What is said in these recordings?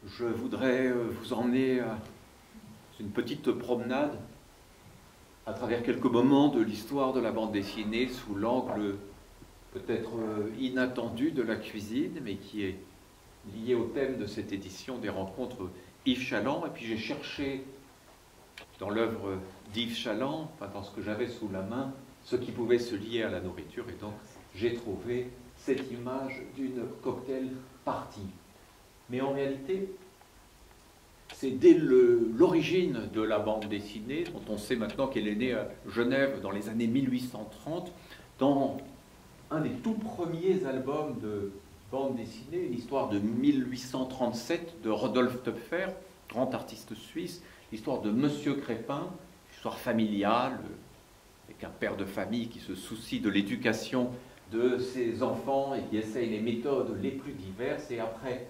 je voudrais vous emmener à une petite promenade à travers quelques moments de l'histoire de la bande dessinée sous l'angle peut-être inattendu de la cuisine, mais qui est lié au thème de cette édition des rencontres Yves Chaland. Et puis j'ai cherché dans l'œuvre d'Yves Chaland, enfin dans ce que j'avais sous la main, ce qui pouvait se lier à la nourriture. Et donc j'ai trouvé cette image d'une cocktail party. Mais en réalité, c'est dès l'origine de la bande dessinée, dont on sait maintenant qu'elle est née à Genève dans les années 1830, dans un des tout premiers albums de bande dessinée, une histoire de 1837 de Rodolphe Töpffer, grand artiste suisse, l'histoire de Monsieur Crépin, histoire familiale, avec un père de famille qui se soucie de l'éducation de ses enfants et qui essaye les méthodes les plus diverses, et après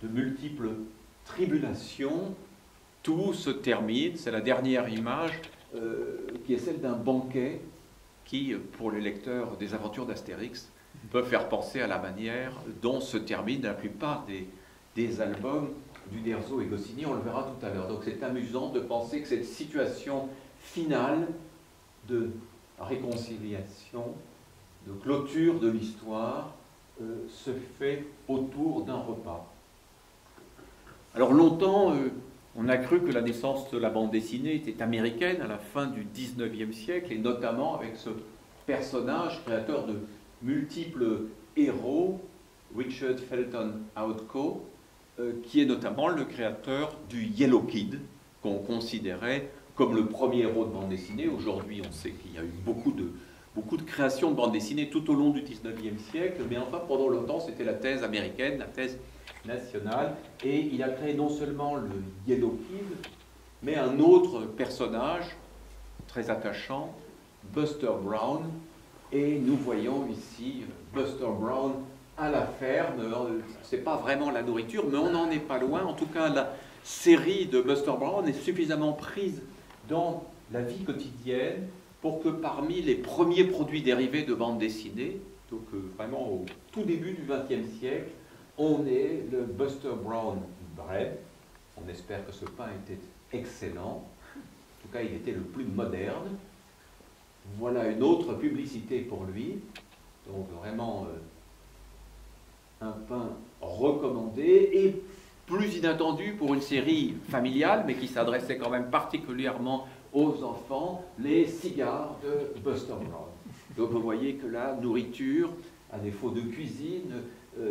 de multiples tribulations, tout se termine. C'est la dernière image qui est celle d'un banquet qui, pour les lecteurs des aventures d'Astérix, peut faire penser à la manière dont se terminent la plupart des albums d'Uderzo et Goscinny. On le verra tout à l'heure. Donc c'est amusant de penser que cette situation finale de réconciliation, de clôture de l'histoire, se fait autour d'un repas. Alors longtemps, on a cru que la naissance de la bande dessinée était américaine à la fin du XIXe siècle, et notamment avec ce personnage créateur de multiples héros, Richard Felton Outco, qui est notamment le créateur du Yellow Kid, qu'on considérait comme le premier héros de bande dessinée. Aujourd'hui, on sait qu'il y a eu beaucoup de créations de bande dessinée tout au long du XIXe siècle, mais enfin, pendant longtemps, c'était la thèse américaine, la thèse nationale, et il a créé non seulement le Yellow Kid, mais un autre personnage très attachant, Buster Brown, et nous voyons ici Buster Brown à la ferme. C'est pas vraiment la nourriture, mais on n'en est pas loin. En tout cas, la série de Buster Brown est suffisamment prise dans la vie quotidienne pour que parmi les premiers produits dérivés de bande dessinée, donc vraiment au tout début du XXe siècle, on ait le Buster Brown Bread. On espère que ce pain était excellent. En tout cas, il était le plus moderne. Voilà une autre publicité pour lui. Donc vraiment un pain recommandé et plus inattendu pour une série familiale, mais qui s'adressait quand même particulièrement aux enfants, les cigares de Buster Brown. Donc vous voyez que la nourriture, à défaut de cuisine,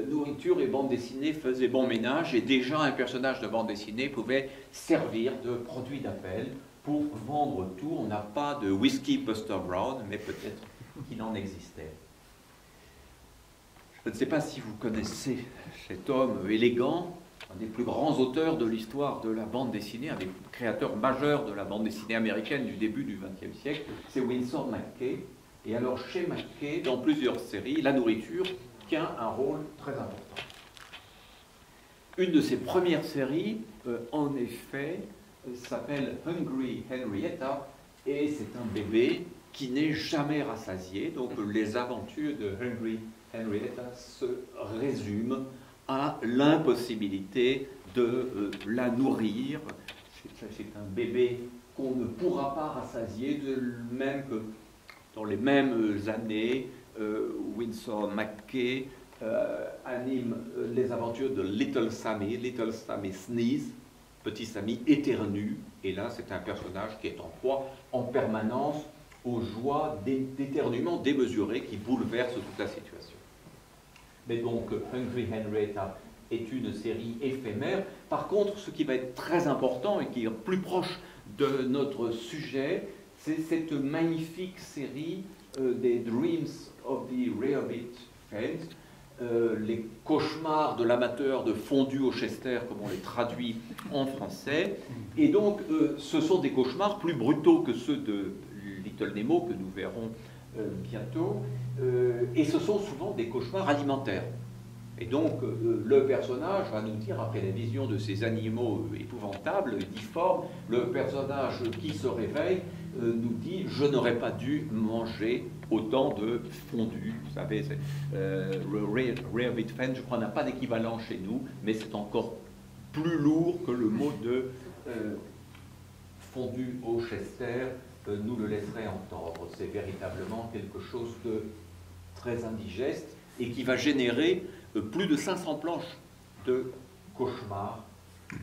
nourriture et bande dessinée faisaient bon ménage, et déjà un personnage de bande dessinée pouvait servir de produit d'appel pour vendre tout. On n'a pas de whisky Buster Brown, mais peut-être qu'il en existait. Je ne sais pas si vous connaissez cet homme élégant, un des plus grands auteurs de l'histoire de la bande dessinée, un des créateurs majeurs de la bande dessinée américaine du début du XXe siècle, c'est Winsor McCay. Et alors chez McCay, dans plusieurs séries, la nourriture tient un rôle très important. Une de ses premières séries, en effet, s'appelle Hungry Henrietta, et c'est un bébé qui n'est jamais rassasié. Donc les aventures de Hungry Henrietta se résument à l'impossibilité de la nourrir. C'est un bébé qu'on ne pourra pas rassasier, de même que dans les mêmes années, Winsor McCay anime les aventures de Little Sammy Sneeze, petit Sammy éternue, et là c'est un personnage qui est en proie en permanence aux joies d'éternuement démesurées qui bouleversent toute la situation. Mais donc Hungry Henrietta est une série éphémère. Par contre, ce qui va être très important et qui est plus proche de notre sujet, c'est cette magnifique série des Dreams of the Rarebit Fans, les cauchemars de l'amateur de fondue au Chester, comme on les traduit en français. Et donc, ce sont des cauchemars plus brutaux que ceux de Little Nemo, que nous verrons bientôt, et ce sont souvent des cauchemars alimentaires. Et donc, le personnage va nous dire, après la vision de ces animaux épouvantables, difformes, le personnage qui se réveille nous dit « Je n'aurais pas dû manger autant de fondue ». Vous savez, Rarebit Fan, je crois, n'a pas d'équivalent chez nous, mais c'est encore plus lourd que le mot de fondu au Chester nous le laisserait entendre. C'est véritablement quelque chose de très indigeste et qui va générer plus de 500 planches de cauchemars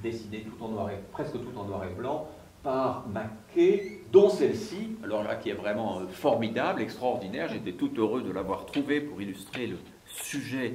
dessinées presque tout en noir et blanc par Mackay, dont celle-ci, alors là qui est vraiment formidable, extraordinaire, j'étais tout heureux de l'avoir trouvée pour illustrer le sujet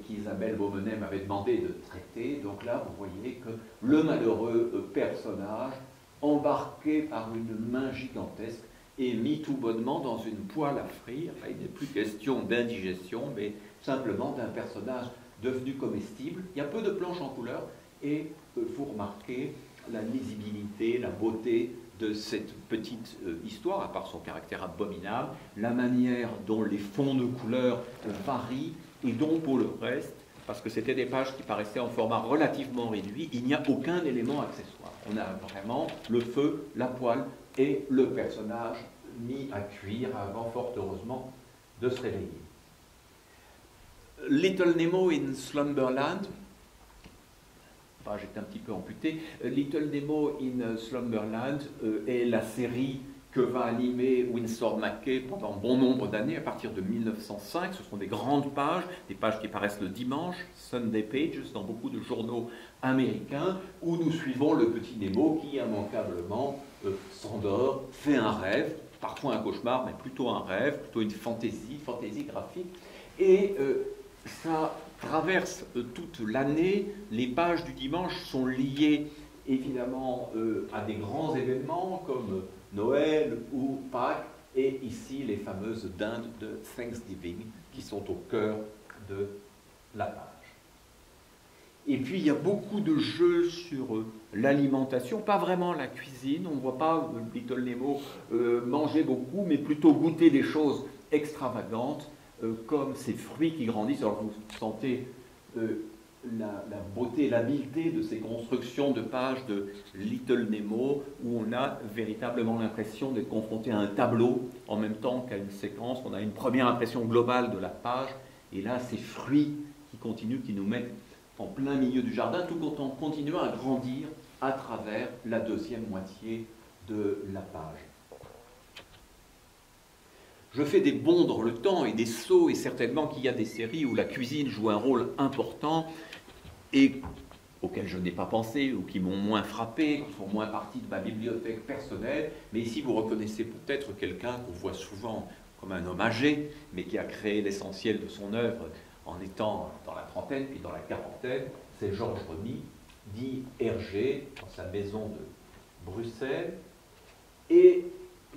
qu'Isabelle Beaumenet m'avait demandé de traiter. Donc là, vous voyez que le malheureux personnage, embarqué par une main gigantesque, est mis tout bonnement dans une poêle à frire. Là, il n'est plus question d'indigestion, mais simplement d'un personnage devenu comestible. Il y a peu de planches en couleur, et vous remarquez la lisibilité, la beauté de cette petite histoire, à part son caractère abominable, la manière dont les fonds de couleur varient, et dont pour le reste, parce que c'était des pages qui paraissaient en format relativement réduit, il n'y a aucun élément accessoire. On a vraiment le feu, la poêle et le personnage mis à cuire avant, fort heureusement, de se réveiller. Little Nemo in Slumberland, j'étais un petit peu amputé. Little Nemo in Slumberland est la série que va animer Winsor McCay pendant bon nombre d'années, à partir de 1905. Ce sont des grandes pages, des pages qui paraissent le dimanche, Sunday Pages, dans beaucoup de journaux américains, où nous suivons le petit Nemo qui, immanquablement, s'endort, fait un rêve, parfois un cauchemar, mais plutôt un rêve, plutôt une fantaisie graphique. Et ça traverse toute l'année. Les pages du dimanche sont liées évidemment à des grands événements comme Noël ou Pâques, et ici les fameuses dindes de Thanksgiving qui sont au cœur de la page. Et puis il y a beaucoup de jeux sur l'alimentation, pas vraiment la cuisine, on ne voit pas Little Nemo manger beaucoup, mais plutôt goûter des choses extravagantes, comme ces fruits qui grandissent. Alors vous sentez la beauté, l'habileté de ces constructions de pages de Little Nemo, où on a véritablement l'impression d'être confronté à un tableau en même temps qu'à une séquence. On a une première impression globale de la page, et là ces fruits qui continuent, qui nous mettent en plein milieu du jardin, tout en continuant à grandir à travers la deuxième moitié de la page. Je fais des bonds dans le temps et des sauts, et certainement qu'il y a des séries où la cuisine joue un rôle important et auxquelles je n'ai pas pensé, ou qui m'ont moins frappé, qui font moins partie de ma bibliothèque personnelle. Mais ici, vous reconnaissez peut-être quelqu'un qu'on voit souvent comme un homme âgé, mais qui a créé l'essentiel de son œuvre en étant dans la trentaine, puis dans la quarantaine. C'est Georges Remy, dit Hergé, dans sa maison de Bruxelles. Et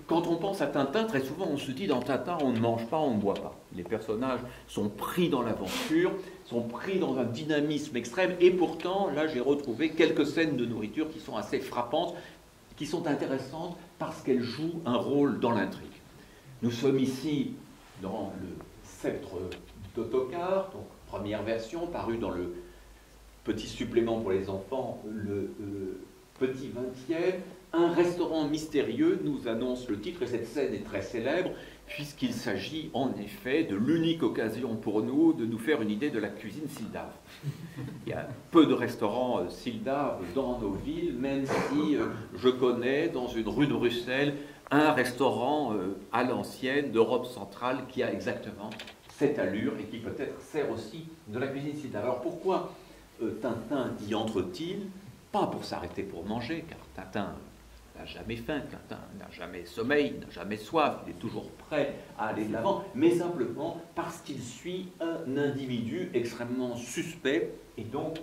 quand on pense à Tintin, très souvent on se dit dans Tintin, on ne mange pas, on ne boit pas. Les personnages sont pris dans l'aventure, sont pris dans un dynamisme extrême, et pourtant, là j'ai retrouvé quelques scènes de nourriture qui sont assez frappantes, qui sont intéressantes parce qu'elles jouent un rôle dans l'intrigue. Nous sommes ici dans le Sceptre d'Ottokar, donc première version, parue dans le petit supplément pour les enfants, le petit 20e. Un restaurant mystérieux nous annonce le titre, et cette scène est très célèbre, puisqu'il s'agit en effet de l'unique occasion pour nous de nous faire une idée de la cuisine sildave. Il y a peu de restaurants sildaves dans nos villes, même si je connais dans une rue de Bruxelles un restaurant à l'ancienne d'Europe centrale qui a exactement cette allure et qui peut-être sert aussi de la cuisine sildave. Alors pourquoi Tintin y entre-t-il? Pas pour s'arrêter pour manger, car Tintin n'a jamais faim, Tintin n'a jamais sommeil, n'a jamais soif, il est toujours prêt à aller de l'avant, mais simplement parce qu'il suit un individu extrêmement suspect, et donc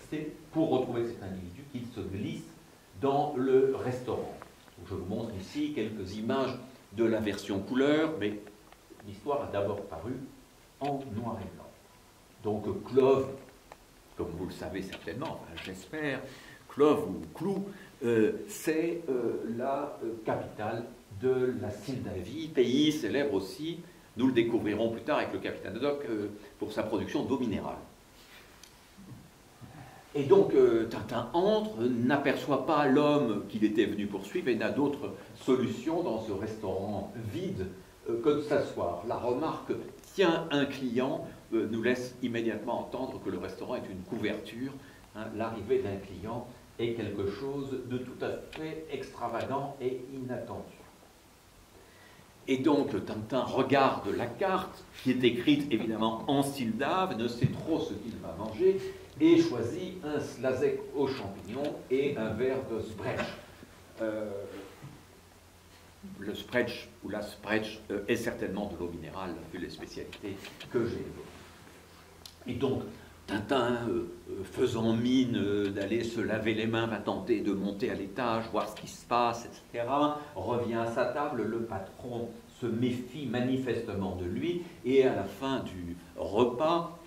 c'est pour retrouver cet individu qu'il se glisse dans le restaurant. Donc, je vous montre ici quelques images de la version couleur, mais l'histoire a d'abord paru en noir et blanc. Donc Clove, comme vous le savez certainement, enfin, j'espère, Clove ou Clou, c'est la capitale de la Sildavie, pays célèbre aussi, nous le découvrirons plus tard avec le capitaine Haddock, pour sa production d'eau minérale. Et donc Tintin entre, n'aperçoit pas l'homme qu'il était venu poursuivre et n'a d'autre solution dans ce restaurant vide que de s'asseoir. La remarque tient un client nous laisse immédiatement entendre que le restaurant est une couverture. Hein, l'arrivée d'un client est quelque chose de tout à fait extravagant et inattendu. Et donc Tintin regarde la carte, qui est écrite évidemment en Sildave, ne sait trop ce qu'il va manger, et choisit un slazek aux champignons et un verre de sprech. Le sprech ou la sprech est certainement de l'eau minérale, vu les spécialités que j'ai évoquées. Et donc, Tintin, faisant mine d'aller se laver les mains, va tenter de monter à l'étage, voir ce qui se passe, etc. Revient à sa table, le patron se méfie manifestement de lui, et à la fin du repas,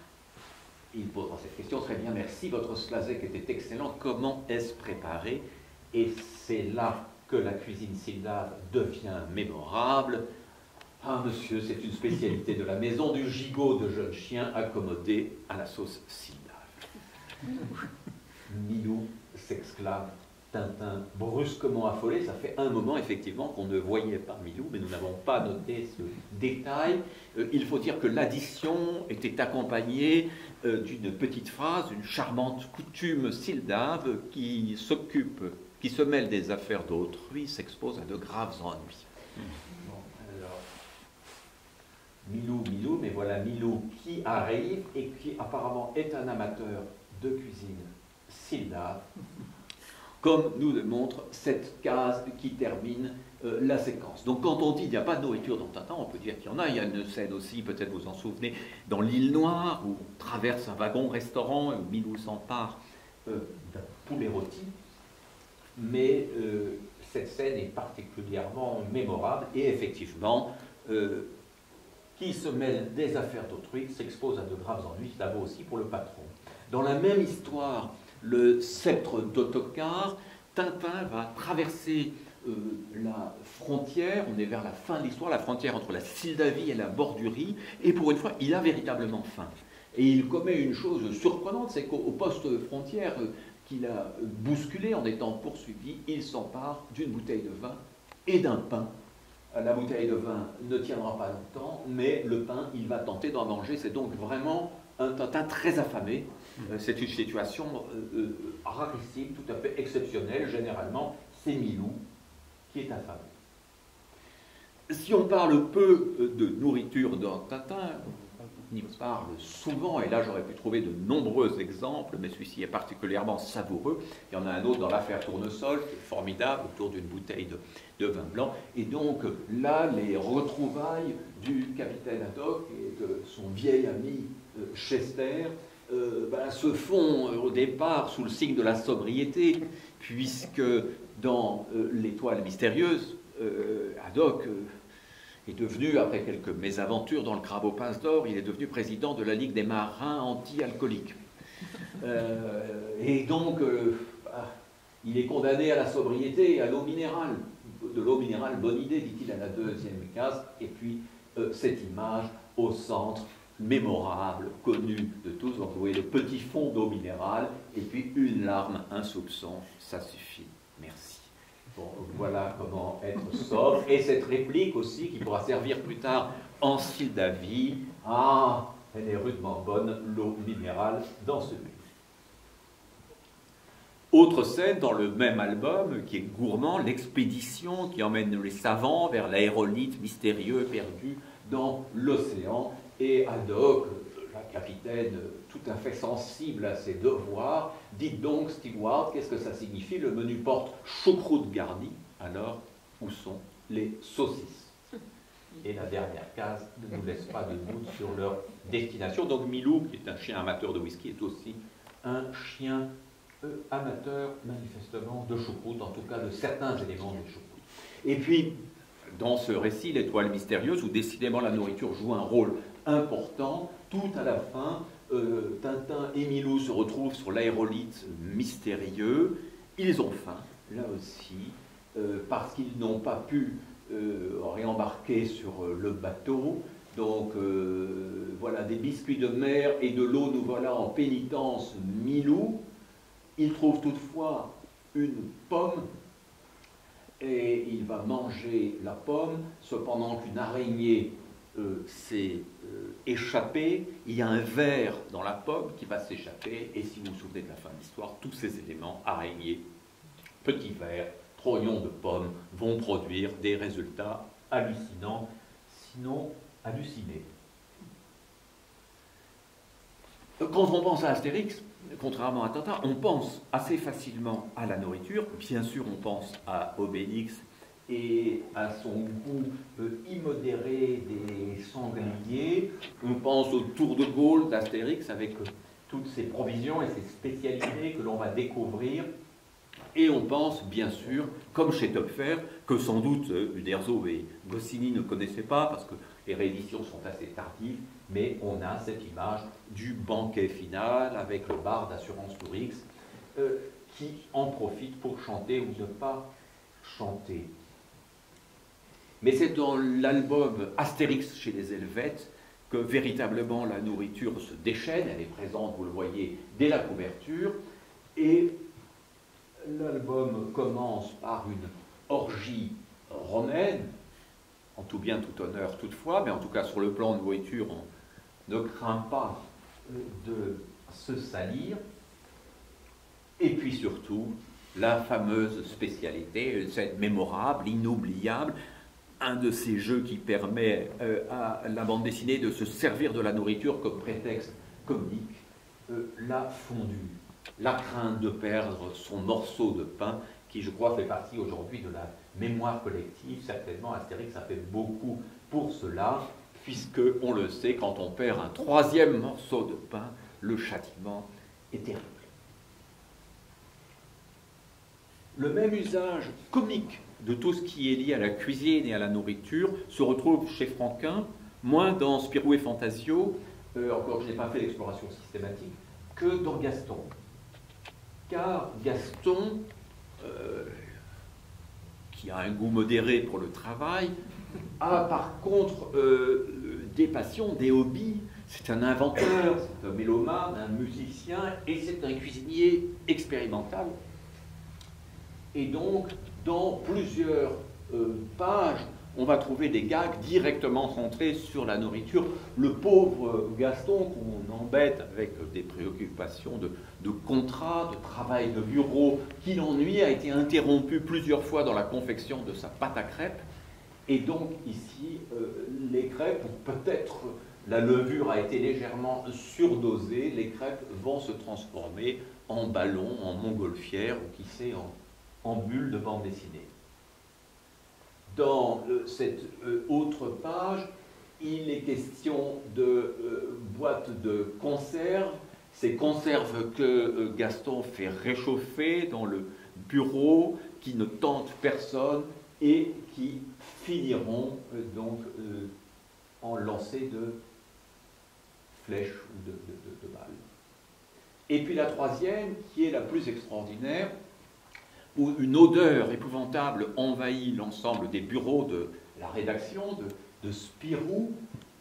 il posera cette question: très bien, merci, votre slazek était excellent, comment est-ce préparé? Et c'est là que la cuisine sildave devient mémorable. Ah, monsieur, c'est une spécialité de la maison, du gigot de jeunes chiens accommodé à la sauce sildave. Milou, s'exclame Tintin, brusquement affolé. Ça fait un moment, effectivement, qu'on ne voyait pas Milou, mais nous n'avons pas noté ce détail. Il faut dire que l'addition était accompagnée d'une petite phrase, une charmante coutume sildave qui se mêle des affaires d'autrui, s'expose à de graves ennuis. Milou, mais voilà Milou qui arrive et qui apparemment est un amateur de cuisine sildave, comme nous le montre cette case qui termine la séquence. Donc quand on dit qu'il n'y a pas de nourriture dans Tintin, on peut dire qu'il y en a. Il y a une scène aussi, peut-être vous en souvenez, dans l'île Noire, où on traverse un wagon-restaurant et où Milou s'empare d'un poulet rôti. Mais cette scène est particulièrement mémorable et effectivement, qui se mêle des affaires d'autrui s'expose à de graves ennuis. Ça vaut aussi pour le patron. Dans la même histoire, le sceptre d'Ottokar, Tintin va traverser la frontière, on est vers la fin de l'histoire, la frontière entre la Sildavie et la Bordurie, et pour une fois, il a véritablement faim. Et il commet une chose surprenante, c'est qu'au poste frontière qu'il a bousculé en étant poursuivi, il s'empare d'une bouteille de vin et d'un pain. La bouteille de vin ne tiendra pas longtemps, mais le pain, il va tenter d'en manger. C'est donc vraiment un Tintin très affamé. C'est une situation rarissime, tout à fait exceptionnelle. Généralement, c'est Milou qui est affamé. Si on parle peu de nourriture dans Tintin, on y parle souvent, et là j'aurais pu trouver de nombreux exemples, mais celui-ci est particulièrement savoureux. Il y en a un autre dans l'affaire Tournesol, qui est formidable, autour d'une bouteille de vin blanc. Et donc là, les retrouvailles du capitaine Haddock et de son vieil ami Chester se font au départ sous le signe de la sobriété, puisque dans l'Étoile mystérieuse, Haddock est devenu, après quelques mésaventures dans le crabe aux pinces d'or, il est devenu président de la Ligue des marins anti-alcooliques. Et donc, il est condamné à la sobriété et à l'eau minérale. De l'eau minérale, bonne idée, dit-il à la deuxième case. Et puis, cette image au centre, mémorable, connue de tous. Donc, vous voyez le petit fond d'eau minérale, et puis une larme, un soupçon, ça suffit. Merci. Bon, voilà comment être sobre. Et cette réplique aussi, qui pourra servir plus tard en Sildavie. Ah, elle est rudement bonne, l'eau minérale, dans ce but. Autre scène dans le même album, qui est gourmand, l'expédition qui emmène les savants vers l'aérolithe mystérieux perdu dans l'océan. Et Haddock, la capitaine tout à fait sensible à ses devoirs, dites donc, Stewart, qu'est-ce que ça signifie? Le menu porte choucroute garnie. Alors, où sont les saucisses? Et la dernière case ne nous laisse pas de doute sur leur destination. Donc Milou, qui est un chien amateur de whisky, est aussi un chien amateur, manifestement, de choucroute, en tout cas de certains éléments des choucroutes. Et puis, dans ce récit, l'étoile mystérieuse, où décidément la nourriture joue un rôle important, tout à la fin, Tintin et Milou se retrouvent sur l'aérolithe mystérieux. Ils ont faim, là aussi, parce qu'ils n'ont pas pu réembarquer sur le bateau. Donc, voilà, des biscuits de mer et de l'eau, nous voilà en pénitence Milou. Il trouve toutefois une pomme et il va manger la pomme, cependant qu'une araignée s'est échappé, il y a un ver dans la pomme qui va s'échapper, et si vous vous souvenez de la fin de l'histoire, tous ces éléments, araignées, petits vers, trognons de pommes, vont produire des résultats hallucinants, sinon hallucinés. Quand on pense à Astérix, contrairement à Tintin, on pense assez facilement à la nourriture. Bien sûr, on pense à Obélix et à son goût immodéré des sangliers. On pense au Tour de Gaulle d'Astérix avec toutes ses provisions et ses spécialités que l'on va découvrir. Et on pense, bien sûr, comme chez Töpffer, que sans doute Uderzo et Goscinny ne connaissaient pas, parce que les rééditions sont assez tardives, mais on a cette image du banquet final avec le bar d'Assurance Tourix qui en profite pour chanter ou ne pas chanter. Mais c'est dans l'album Astérix chez les Helvètes que véritablement la nourriture se déchaîne. Elle est présente, vous le voyez, dès la couverture. Et l'album commence par une orgie romaine, en tout bien, tout honneur, toutefois, mais en tout cas sur le plan de nourriture, on ne craint pas de se salir. Et puis surtout, la fameuse spécialité, cette mémorable, inoubliable, un de ces jeux qui permet à la bande dessinée de se servir de la nourriture comme prétexte comique, la fondue. La crainte de perdre son morceau de pain, qui je crois fait partie aujourd'hui de la mémoire collective. Certainement, Astérix a fait beaucoup pour cela, puisque, on le sait, quand on perd un troisième morceau de pain, le châtiment est terrible. Le même usage comique de tout ce qui est lié à la cuisine et à la nourriture se retrouve chez Franquin, moins dans Spirou et Fantasio, encore je n'ai pas fait l'exploration systématique, que dans Gaston. Car Gaston, qui a un goût modéré pour le travail, a par contre des passions, des hobbies. C'est un inventeur, c'est un mélomane, un musicien, et c'est un cuisinier expérimental. Et donc, dans plusieurs pages, on va trouver des gags directement centrés sur la nourriture. Le pauvre Gaston, qu'on embête avec des préoccupations de contrat, de travail de bureau, qui l'ennuie, a été interrompu plusieurs fois dans la confection de sa pâte à crêpes. Et donc ici, les crêpes, peut-être la levure a été légèrement surdosée, les crêpes vont se transformer en ballons, en montgolfières, ou qui sait, en bulles de bande dessinée. Dans cette autre page, il est question de boîtes de conserve, ces conserves que Gaston fait réchauffer dans le bureau, qui ne tentent personne et qui finiront donc en lancer de flèches ou de balles. Et puis la troisième, qui est la plus extraordinaire, où une odeur épouvantable envahit l'ensemble des bureaux de la rédaction de Spirou,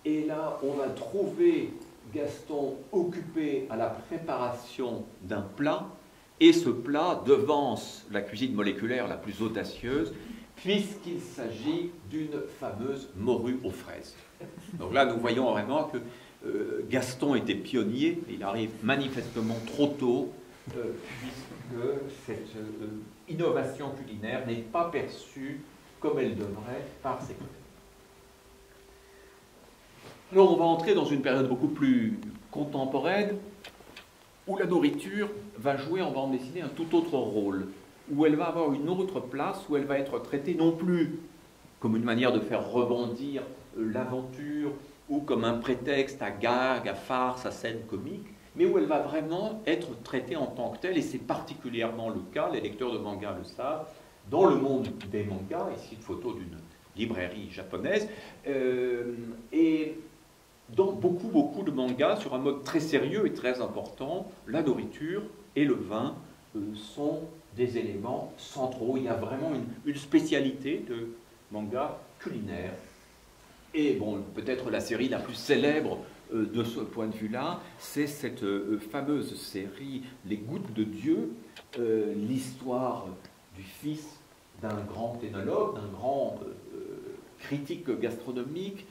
et là on va trouver Gaston occupé à la préparation d'un plat, et ce plat devance la cuisine moléculaire la plus audacieuse, puisqu'il s'agit d'une fameuse morue aux fraises. Donc là nous voyons vraiment que Gaston était pionnier, il arrive manifestement trop tôt, puisque cette innovation culinaire n'est pas perçue comme elle devrait par ses collègues. Alors on va entrer dans une période beaucoup plus contemporaine, où la nourriture va jouer en bande dessinée un tout autre rôle, où elle va avoir une autre place, où elle va être traitée non plus comme une manière de faire rebondir l'aventure, ou comme un prétexte à gag, à farce, à scène comique, mais où elle va vraiment être traitée en tant que telle, et c'est particulièrement le cas, les lecteurs de manga le savent, dans le monde des mangas, ici une photo d'une librairie japonaise, et dans beaucoup de mangas, sur un mode très sérieux et très important, la nourriture et le vin sont des éléments centraux. Il y a vraiment une spécialité de manga culinaire. Et bon, peut-être la série la plus célèbre de ce point de vue-là, c'est cette fameuse série Les Gouttes de Dieu, l'histoire du fils d'un grand énologue, d'un grand critique gastronomique,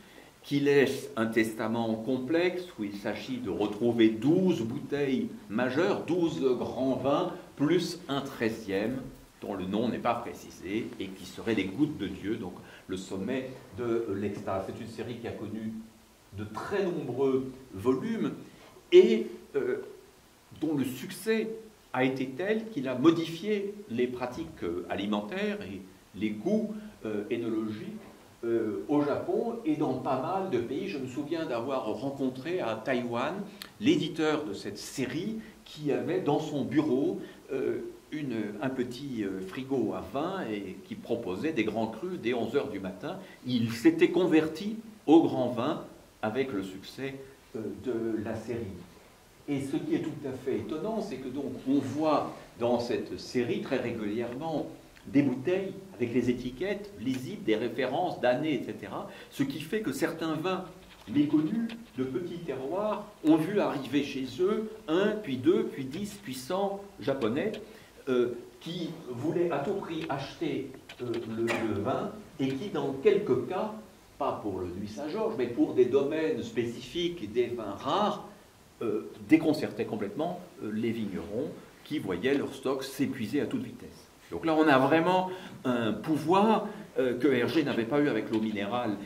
qui laisse un testament complexe où il s'agit de retrouver 12 bouteilles majeures, 12 grands vins, plus un 13e, dont le nom n'est pas précisé, et qui serait les gouttes de Dieu, donc le sommet de l'extase. C'est une série qui a connu de très nombreux volumes et dont le succès a été tel qu'il a modifié les pratiques alimentaires et les goûts énologiques au Japon et dans pas mal de pays. Je me souviens d'avoir rencontré à Taïwan l'éditeur de cette série qui avait dans son bureau un petit frigo à vin et qui proposait des grands crus dès 11 h du matin. Il s'était converti au grand vin avec le succès de la série. Et ce qui est tout à fait étonnant, c'est que donc on voit dans cette série très régulièrement des bouteilles avec les étiquettes lisibles, des références d'années, etc. Ce qui fait que certains vins méconnus de petits terroirs ont vu arriver chez eux 1, puis 2, puis 10, puis 100 Japonais qui voulaient à tout prix acheter le vin et qui, dans quelques cas, pas pour le Nuit Saint-Georges, mais pour des domaines spécifiques et des vins rares, déconcertaient complètement les vignerons qui voyaient leur stock s'épuiser à toute vitesse. Donc là, on a vraiment un pouvoir que Hergé n'avait pas eu avec l'eau minérale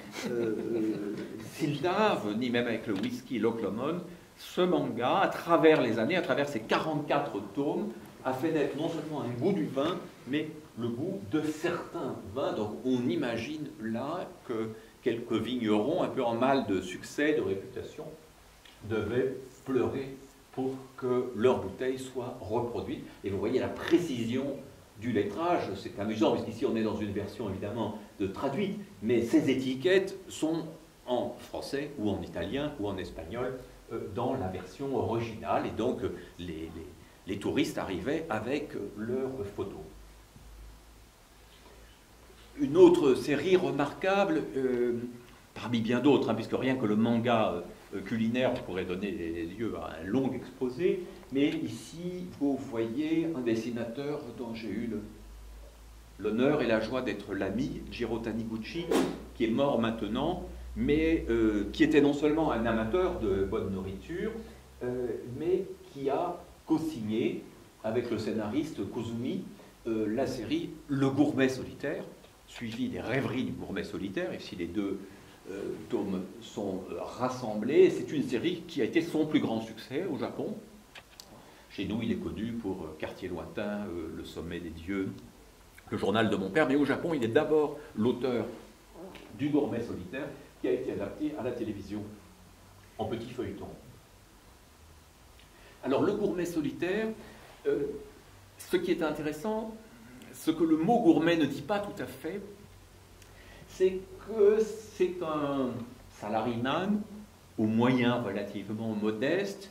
Sildave, ni même avec le whisky Loch Lomond. Ce manga, à travers les années, à travers ces 44 tomes, a fait naître non seulement un goût du vin, mais le goût de certains vins. Donc on imagine là que quelques vignerons, un peu en mal de succès, de réputation, devaient pleurer pour que leur bouteille soit reproduite. Et vous voyez la précision du lettrage, c'est amusant, puisqu'ici on est dans une version évidemment de traduite, mais ces étiquettes sont en français ou en italien ou en espagnol dans la version originale, et donc les touristes arrivaient avec leurs photos. Une autre série remarquable, parmi bien d'autres, hein, puisque rien que le manga culinaire pourrait donner lieu à un long exposé, mais ici vous voyez un dessinateur dont j'ai eu l'honneur et la joie d'être l'ami, Jiro Taniguchi, qui est mort maintenant, mais qui était non seulement un amateur de bonne nourriture, mais qui a co-signé avec le scénariste Kozumi la série Le Gourmet Solitaire, suivi des Rêveries du Gourmet Solitaire. Ici les deux tomes sont rassemblés. C'est une série qui a été son plus grand succès au Japon. Chez nous, il est connu pour Quartier lointain, Le sommet des dieux, Le journal de mon père, mais au Japon, il est d'abord l'auteur du Gourmet Solitaire qui a été adapté à la télévision en petit feuilleton. Alors, le Gourmet Solitaire, ce qui est intéressant, ce que le mot gourmet ne dit pas tout à fait, c'est que c'est un salariman aux moyens relativement modestes,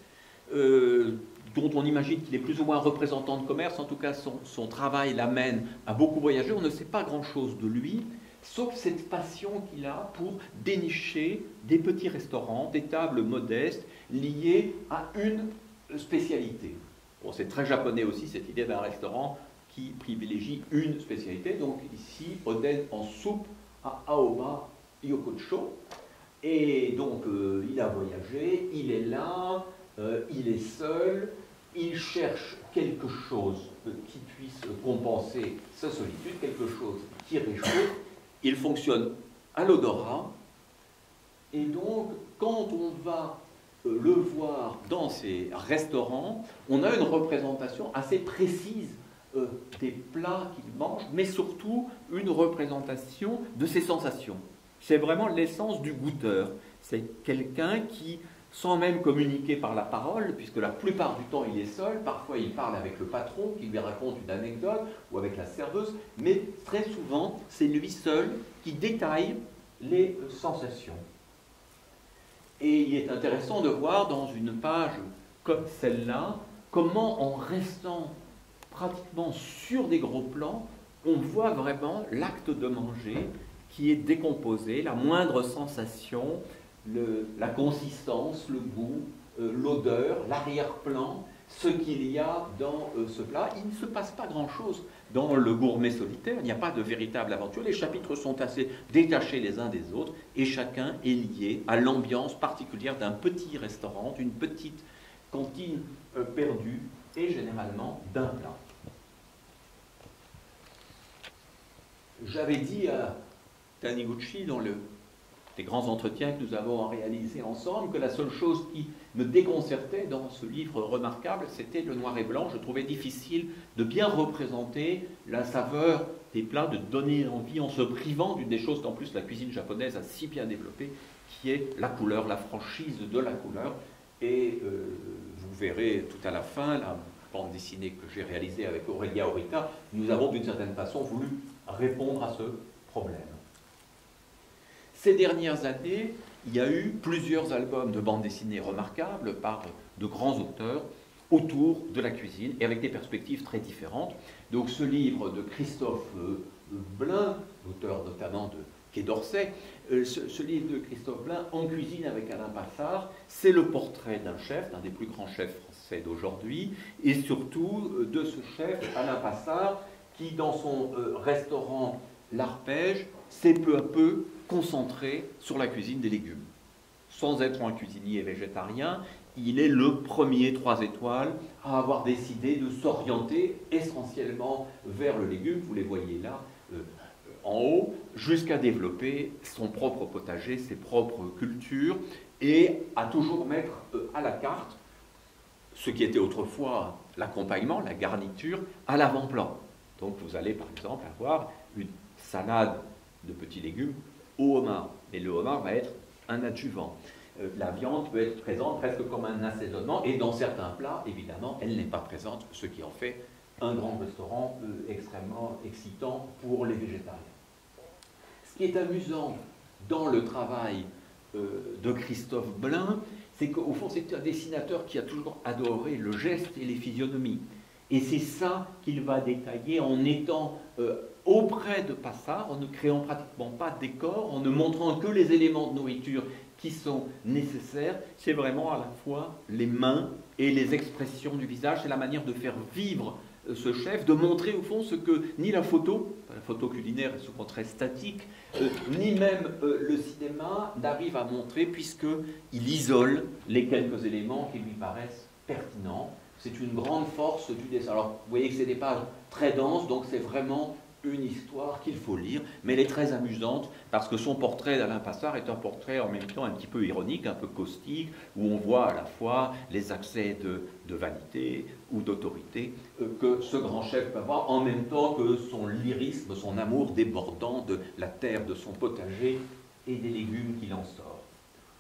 dont on imagine qu'il est plus ou moins représentant de commerce. En tout cas, son travail l'amène à beaucoup voyager. On ne sait pas grand-chose de lui, sauf cette passion qu'il a pour dénicher des petits restaurants, des tables modestes liées à une spécialité. Bon, c'est très japonais aussi, cette idée d'un restaurant qui privilégie une spécialité. Donc ici, oden en soupe à Aoba Yokocho. Et donc, il a voyagé, il est là, il est seul, il cherche quelque chose qui puisse compenser sa solitude, quelque chose qui réchauffe. Il fonctionne à l'odorat. Et donc, quand on va le voir dans ces restaurants, on a une représentation assez précise des plats qu'il mange, mais surtout une représentation de ses sensations. C'est vraiment l'essence du goûteur. C'est quelqu'un qui, sans même communiquer par la parole, puisque la plupart du temps il est seul, parfois il parle avec le patron qui lui raconte une anecdote, ou avec la serveuse, mais très souvent c'est lui seul qui détaille les sensations. Et il est intéressant de voir dans une page comme celle-là, comment en restant pratiquement sur des gros plans, on voit vraiment l'acte de manger qui est décomposé, la moindre sensation, la consistance, le goût, l'odeur, l'arrière-plan, ce qu'il y a dans ce plat. Il ne se passe pas grand-chose dans le gourmet solitaire, il n'y a pas de véritable aventure, les chapitres sont assez détachés les uns des autres, et chacun est lié à l'ambiance particulière d'un petit restaurant, d'une petite cantine perdue, et généralement d'un plat. J'avais dit à Taniguchi dans les grands entretiens que nous avons réalisés ensemble que la seule chose qui me déconcertait dans ce livre remarquable, c'était le noir et blanc. Je trouvais difficile de bien représenter la saveur des plats, de donner envie en se privant d'une des choses qu'en plus la cuisine japonaise a si bien développée, qui est la couleur, la franchise de la couleur. Et vous verrez tout à la fin, la bande dessinée que j'ai réalisée avec Aurelia Orita, nous avons d'une certaine façon voulu répondre à ce problème. Ces dernières années, il y a eu plusieurs albums de bande dessinée remarquables par de grands auteurs autour de la cuisine et avec des perspectives très différentes. Donc ce livre de Christophe Blain, l'auteur notamment de Quai d'Orsay, ce livre de Christophe Blain, En cuisine avec Alain Passard, c'est le portrait d'un chef, d'un des plus grands chefs français d'aujourd'hui, et surtout de ce chef, Alain Passard, qui dans son restaurant L'Arpège s'est peu à peu concentré sur la cuisine des légumes. Sans être un cuisinier végétarien, il est le premier 3 étoiles à avoir décidé de s'orienter essentiellement vers le légume, vous les voyez là en haut, jusqu'à développer son propre potager, ses propres cultures, et à toujours mettre à la carte ce qui était autrefois l'accompagnement, la garniture, à l'avant-plan. Donc vous allez par exemple avoir une salade de petits légumes au homard, et le homard va être un adjuvant. La viande peut être présente presque comme un assaisonnement, et dans certains plats, évidemment, elle n'est pas présente, ce qui en fait un grand restaurant extrêmement excitant pour les végétariens. Ce qui est amusant dans le travail de Christophe Blain, c'est qu'au fond, c'est un dessinateur qui a toujours adoré le geste et les physionomies. Et c'est ça qu'il va détailler en étant auprès de Passard, en ne créant pratiquement pas de décor, en ne montrant que les éléments de nourriture qui sont nécessaires. C'est vraiment à la fois les mains et les expressions du visage. C'est la manière de faire vivre ce chef, de montrer au fond ce que ni la photo culinaire est souvent très statique, ni même le cinéma n'arrive à montrer, puisqu'il isole les quelques éléments qui lui paraissent pertinents. C'est une grande force du dessin. Alors, vous voyez que c'est des pages très denses, donc c'est vraiment une histoire qu'il faut lire, mais elle est très amusante, parce que son portrait d'Alain Passard est un portrait en même temps un petit peu ironique, un peu caustique, où on voit à la fois les accès de vanité ou d'autorité que ce grand chef peut avoir, en même temps que son lyrisme, son amour débordant de la terre, de son potager et des légumes qu'il en sort.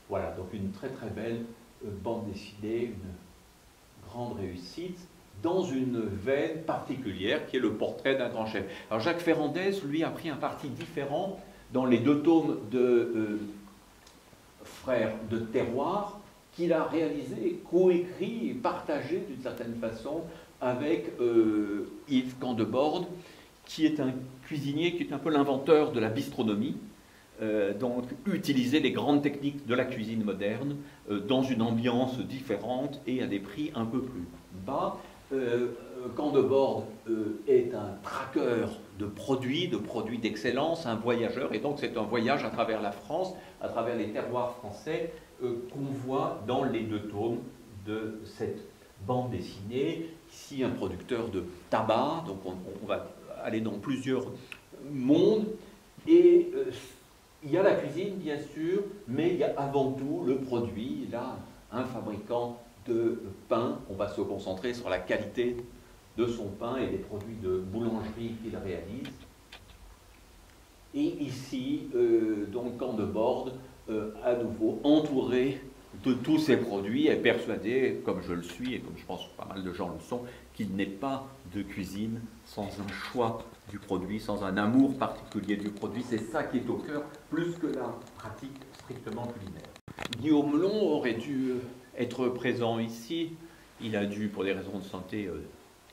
Voilà, donc une très très belle bande dessinée, une grande réussite, dans une veine particulière qui est le portrait d'un grand chef. Alors Jacques Ferrandez, lui, a pris un parti différent dans les 2 tomes de Frères de terroir qu'il a réalisé, coécrit et partagé d'une certaine façon avec Yves Candeborde, qui est un cuisinier qui est un peu l'inventeur de la bistronomie, donc utiliser les grandes techniques de la cuisine moderne dans une ambiance différente et à des prix un peu plus bas. Candeborde est un traqueur de produits d'excellence, un voyageur, et donc c'est un voyage à travers la France, à travers les terroirs français qu'on voit dans les 2 tomes de cette bande dessinée. Ici, un producteur de tabac, donc on va aller dans plusieurs mondes, et il y a la cuisine, bien sûr, mais il y a avant tout le produit. Là, un fabricant de pain, on va se concentrer sur la qualité de son pain et des produits de boulangerie qu'il réalise. Et ici, donc Candeborde, à nouveau entouré de tous ces produits, est persuadé, comme je le suis et comme je pense que pas mal de gens le sont, qu'il n'est pas de cuisine sans un choix du produit, sans un amour particulier du produit. C'est ça qui est au cœur, plus que la pratique strictement culinaire. Guillaume Long aurait dû être présent ici. Il a dû, pour des raisons de santé,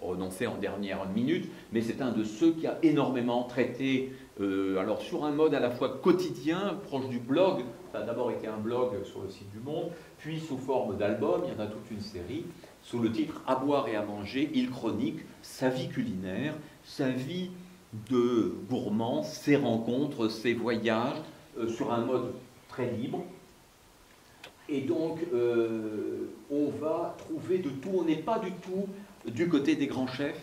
renoncé en dernière minute, mais c'est un de ceux qui a énormément traité, alors sur un mode à la fois quotidien, proche du blog. Ça a d'abord été un blog sur le site du Monde, puis sous forme d'album, il y en a toute une série, sous le titre « À boire et à manger », il chronique sa vie culinaire, sa vie de gourmand, ses rencontres, ses voyages, sur un mode très libre. Et donc, on va trouver de tout. On n'est pas du tout du côté des grands chefs,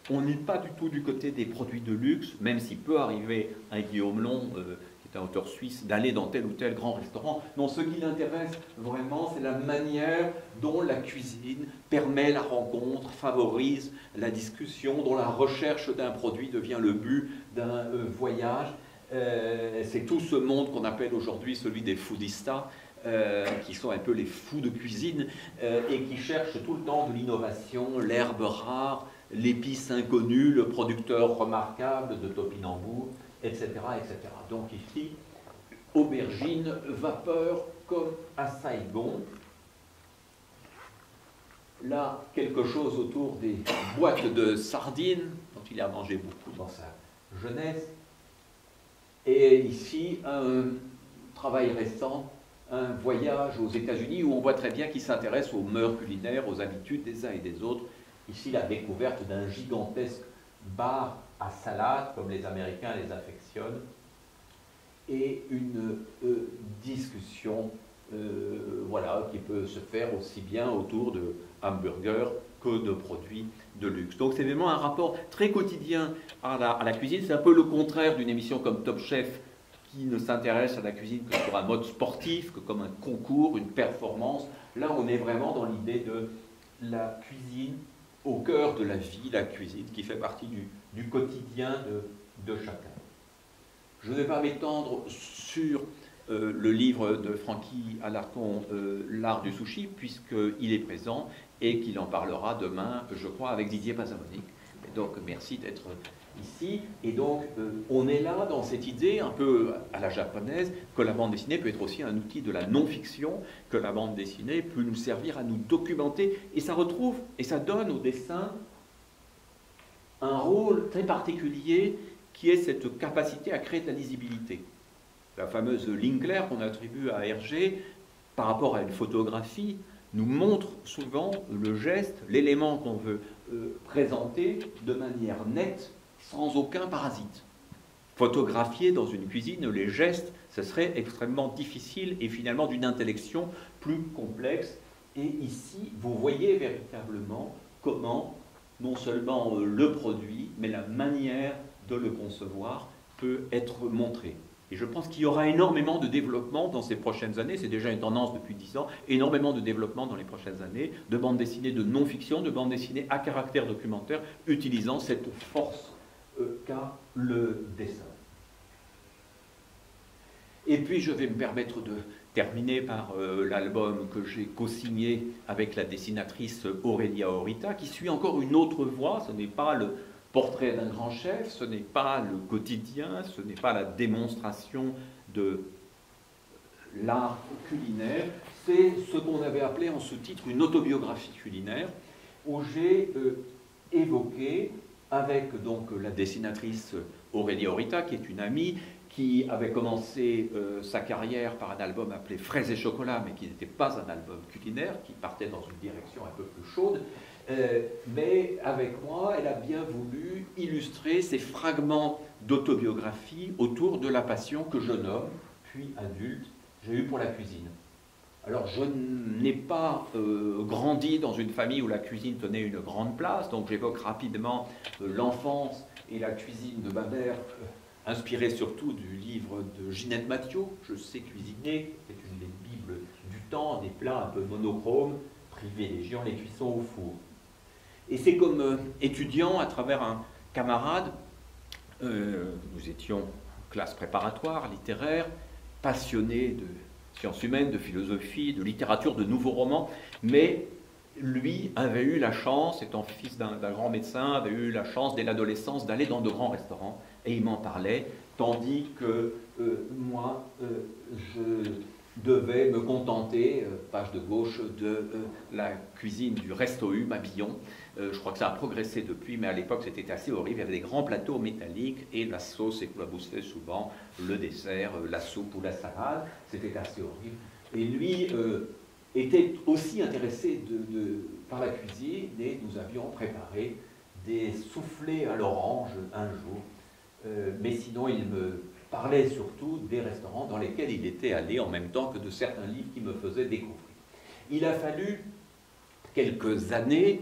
on n'est pas du tout du côté des produits de luxe, même s'il peut arriver à Guillaume Long, qui est un auteur suisse, d'aller dans tel ou tel grand restaurant. Non, ce qui l'intéresse vraiment, c'est la manière dont la cuisine permet la rencontre, favorise la discussion, dont la recherche d'un produit devient le but d'un voyage. C'est tout ce monde qu'on appelle aujourd'hui celui des foodistas, qui sont un peu les fous de cuisine et qui cherchent tout le temps de l'innovation, l'herbe rare, l'épice inconnue, le producteur remarquable de topinambour, etc., etc. Donc ici, aubergine, vapeur, comme à Saigon. Là, quelque chose autour des boîtes de sardines, dont il a mangé beaucoup dans sa jeunesse. Et ici, un travail récent, un voyage aux États-Unis où on voit très bien qu'il s'intéresse aux mœurs culinaires, aux habitudes des uns et des autres. Ici, la découverte d'un gigantesque bar à salade, comme les Américains les affectionnent, et une discussion voilà, qui peut se faire aussi bien autour de hamburgers que de produits de luxe. Donc c'est vraiment un rapport très quotidien à la cuisine. C'est un peu le contraire d'une émission comme Top Chef, qui ne s'intéresse à la cuisine que sur un mode sportif, que comme un concours, une performance. Là, on est vraiment dans l'idée de la cuisine au cœur de la vie, la cuisine qui fait partie du quotidien de chacun. Je ne vais pas m'étendre sur le livre de Francky Alarcon, L'art du sushi, puisqu'il est présent et qu'il en parlera demain, je crois, avec Didier Pasamonic. Donc, merci d'être ici. Et donc, on est là dans cette idée un peu à la japonaise que la bande dessinée peut être aussi un outil de la non-fiction, que la bande dessinée peut nous servir à nous documenter. Et ça retrouve, et ça donne au dessin un rôle très particulier qui est cette capacité à créer de la lisibilité. La fameuse ligne claire qu'on attribue à Hergé par rapport à une photographie nous montre souvent le geste, l'élément qu'on veut présenter de manière nette, sans aucun parasite. Photographier dans une cuisine les gestes, ce serait extrêmement difficile et finalement d'une intellection plus complexe. Et ici, vous voyez véritablement comment non seulement le produit, mais la manière de le concevoir peut être montrée. Et je pense qu'il y aura énormément de développement dans ces prochaines années, c'est déjà une tendance depuis 10 ans, énormément de développement dans les prochaines années, de bandes dessinées de non-fiction, de bandes dessinées à caractère documentaire, utilisant cette force qu'a le dessin. Et puis je vais me permettre de terminer par l'album que j'ai co-signé avec la dessinatrice Aurélia Orita, qui suit encore une autre voie. Ce n'est pas le portrait d'un grand chef, ce n'est pas le quotidien, ce n'est pas la démonstration de l'art culinaire, c'est ce qu'on avait appelé en sous-titre une autobiographie culinaire, où j'ai évoqué avec donc la dessinatrice Aurélia Orita, qui est une amie, qui avait commencé sa carrière par un album appelé Fraises et chocolat, mais qui n'était pas un album culinaire, qui partait dans une direction un peu plus chaude. Mais avec moi, elle a bien voulu illustrer ces fragments d'autobiographie autour de la passion que jeune homme, puis adulte, j'ai eue pour la cuisine. Alors, je n'ai pas grandi dans une famille où la cuisine tenait une grande place, donc j'évoque rapidement l'enfance et la cuisine de ma mère, inspirée surtout du livre de Ginette Mathieu, Je sais cuisiner, qui est une des bibles du temps, des plats un peu monochromes, privilégiant les cuissons au four. Et c'est comme étudiant, à travers un camarade, nous étions en classe préparatoire, littéraire, passionnés de sciences humaines, de philosophie, de littérature, de nouveaux romans, mais lui avait eu la chance, étant fils d'un grand médecin, avait eu la chance dès l'adolescence d'aller dans de grands restaurants, et il m'en parlait, tandis que moi, je devais me contenter, page de gauche, de la cuisine du Resto U Mabillon. Je crois que ça a progressé depuis, mais à l'époque c'était assez horrible. Il y avait des grands plateaux métalliques et la sauce éclaboussait souvent le dessert, la soupe ou la salade. C'était assez horrible. Et lui était aussi intéressé par la cuisine et nous avions préparé des soufflés à l'orange un jour. Mais sinon, il me parlait surtout des restaurants dans lesquels il était allé en même temps que de certains livres qu'il me faisait découvrir. Il a fallu quelques années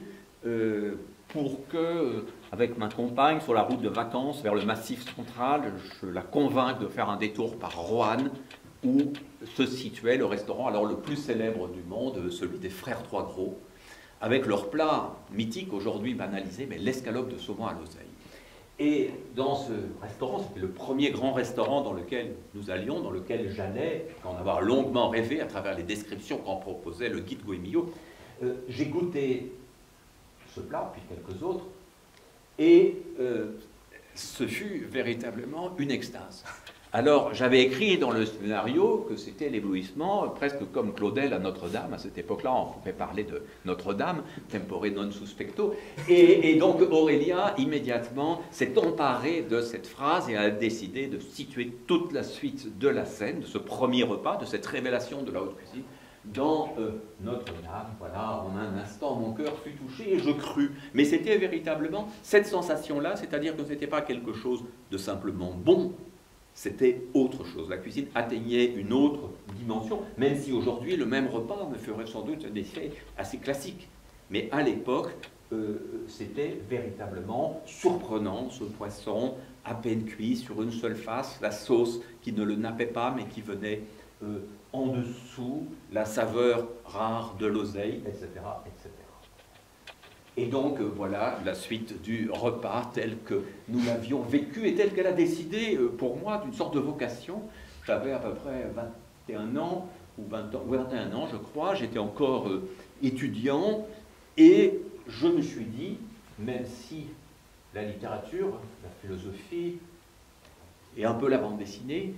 pour que, avec ma compagne, sur la route de vacances vers le Massif central, je la convainque de faire un détour par Roanne, où se situait le restaurant alors le plus célèbre du monde, celui des Frères Trois Gros, avec leur plat mythique, aujourd'hui banalisé, mais l'escalope de saumon à l'oseille. Et dans ce restaurant, c'était le premier grand restaurant dans lequel nous allions, dans lequel j'allais, qu'en avoir longuement rêvé à travers les descriptions qu'en proposait le guide Goemio. J'ai goûté ce plat, puis quelques autres, et ce fut véritablement une extase. Alors, j'avais écrit dans le scénario que c'était l'éblouissement, presque comme Claudel à Notre-Dame. À cette époque-là, on pouvait parler de Notre-Dame, tempore non suspecto. Et donc, Aurélia, immédiatement, s'est emparée de cette phrase et a décidé de situer toute la suite de la scène, de ce premier repas, de cette révélation de la haute cuisine, dans Notre-Dame. Voilà, en un instant, mon cœur fut touché et je crus. Mais c'était véritablement cette sensation-là, c'est-à-dire que ce n'était pas quelque chose de simplement bon, c'était autre chose. La cuisine atteignait une autre dimension, même si aujourd'hui, le même repas me ferait sans doute un effet assez classique. Mais à l'époque, c'était véritablement surprenant, ce poisson à peine cuit sur une seule face, la sauce qui ne le nappait pas, mais qui venait en dessous, la saveur rare de l'oseille, etc., etc. Et donc, voilà la suite du repas tel que nous l'avions vécu et telle qu'elle a décidé, pour moi, d'une sorte de vocation. J'avais à peu près 21 ans, ou 21 ans, je crois. J'étais encore étudiant et je me suis dit, même si la littérature, la philosophie et un peu la bande dessinée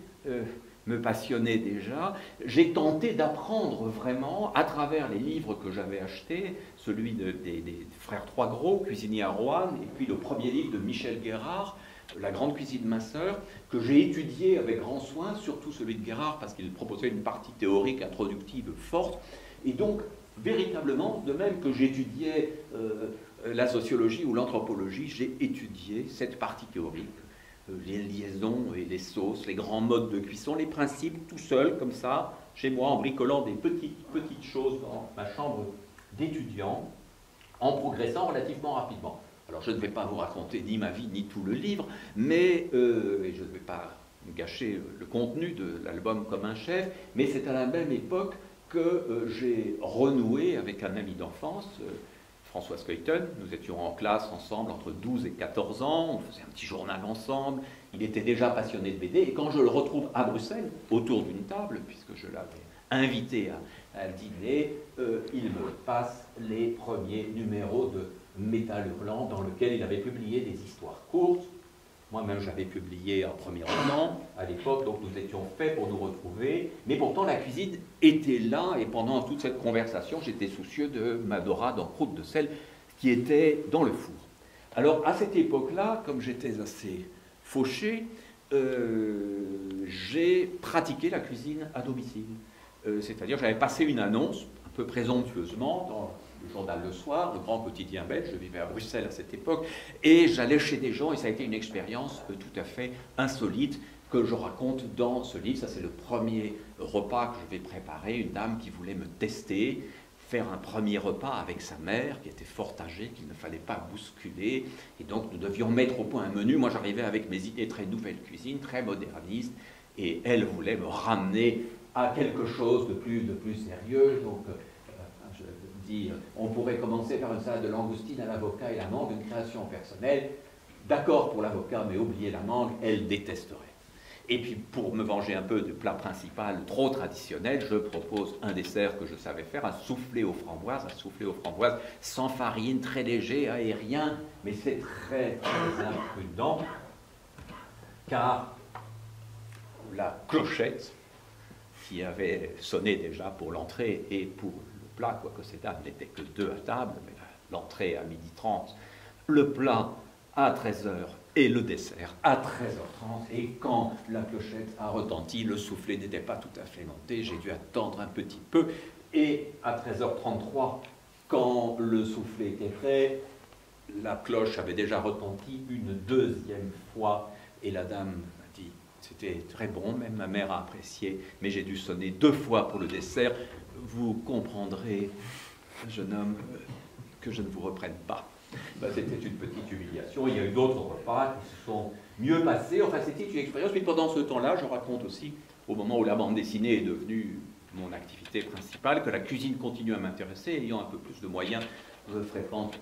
me passionnait déjà, j'ai tenté d'apprendre vraiment, à travers les livres que j'avais achetés, celui des Frères Trois Gros, Cuisinier à Roanne, et puis le premier livre de Michel Guérard, La Grande Cuisine Minceur, que j'ai étudié avec grand soin, surtout celui de Guérard, parce qu'il proposait une partie théorique introductive forte. Et donc, véritablement, de même que j'étudiais la sociologie ou l'anthropologie, j'ai étudié cette partie théorique, les liaisons et les sauces, les grands modes de cuisson, les principes, tout seul, comme ça, chez moi, en bricolant des petites choses dans ma chambre d'étudiant, en progressant relativement rapidement. Alors, je ne vais pas vous raconter ni ma vie, ni tout le livre, mais, et je ne vais pas gâcher le contenu de l'album Comme un chef, mais c'est à la même époque que j'ai renoué avec un ami d'enfance, François Skeuten. Nous étions en classe ensemble entre 12 et 14 ans, on faisait un petit journal ensemble, il était déjà passionné de BD, et quand je le retrouve à Bruxelles, autour d'une table, puisque je l'avais invité à dîner, il me passe les premiers numéros de Métal Hurlant, dans lequel il avait publié des histoires courtes. Moi-même, j'avais publié un premier roman à l'époque, donc nous étions faits pour nous retrouver. Mais pourtant, la cuisine était là, et pendant toute cette conversation, j'étais soucieux de ma dorade en croûte de sel qui était dans le four. Alors, à cette époque-là, comme j'étais assez fauché, j'ai pratiqué la cuisine à domicile. C'est-à-dire, j'avais passé une annonce, un peu présomptueusement, dans le journal Le Soir, le grand quotidien belge, je vivais à Bruxelles à cette époque, et j'allais chez des gens, et ça a été une expérience tout à fait insolite que je raconte dans ce livre. Ça, c'est le premier repas que je vais préparer, une dame qui voulait me tester, faire un premier repas avec sa mère, qui était fort âgée, qu'il ne fallait pas bousculer, et donc nous devions mettre au point un menu. Moi, j'arrivais avec mes idées très nouvelle cuisine, très moderniste, et elle voulait me ramener à quelque chose de plus sérieux. Donc, je dis, on pourrait commencer par une salade de langoustine à l'avocat et la mangue, une création personnelle. D'accord pour l'avocat, mais oubliez la mangue, elle détesterait. Et puis, pour me venger un peu du plat principal trop traditionnel, je propose un dessert que je savais faire, un soufflé aux framboises sans farine, très léger, aérien, mais c'est très, très imprudent, car la clochette qui avait sonné déjà pour l'entrée et pour le plat, quoique ces dames n'étaient que 2 à table, mais l'entrée à 12h30, le plat à 13h et le dessert à 13h30. Et quand la clochette a retenti, le soufflet n'était pas tout à fait monté, j'ai dû attendre un petit peu. Et à 13h33, quand le soufflet était prêt, la cloche avait déjà retenti une 2e fois. Et la dame m'a dit, c'était très bon, même ma mère a apprécié, mais j'ai dû sonner 2 fois pour le dessert. Vous comprendrez, jeune homme, que je ne vous reprenne pas. Ben, c'était une petite humiliation. Il y a eu d'autres repas qui se sont mieux passés. Enfin, c'était une expérience. Mais pendant ce temps-là, je raconte aussi, au moment où la bande dessinée est devenue mon activité principale, que la cuisine continue à m'intéresser. Ayant un peu plus de moyens, je fréquente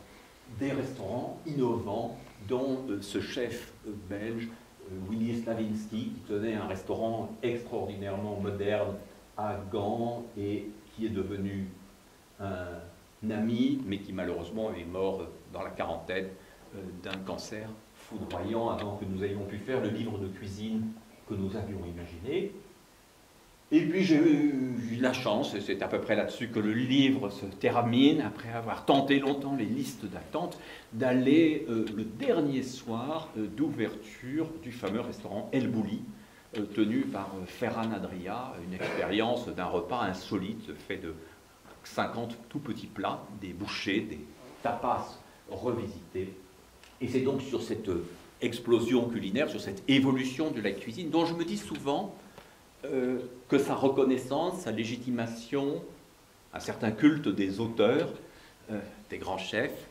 des restaurants innovants, dont ce chef belge, Willy Slavinsky, qui tenait un restaurant extraordinairement moderne à Gand et qui est devenu un ami, mais qui malheureusement est mort dans la quarantaine d'un cancer foudroyant avant que nous ayons pu faire le livre de cuisine que nous avions imaginé. Et puis j'ai eu la chance, et c'est à peu près là-dessus que le livre se termine, après avoir tenté longtemps les listes d'attente, d'aller le dernier soir d'ouverture du fameux restaurant El Bulli, tenu par Ferran Adria, une expérience d'un repas insolite fait de 50 tout petits plats, des bouchées, des tapas revisités. Et c'est donc sur cette explosion culinaire, sur cette évolution de la cuisine, dont je me dis souvent que sa reconnaissance, sa légitimation, un certain culte des auteurs, des grands chefs,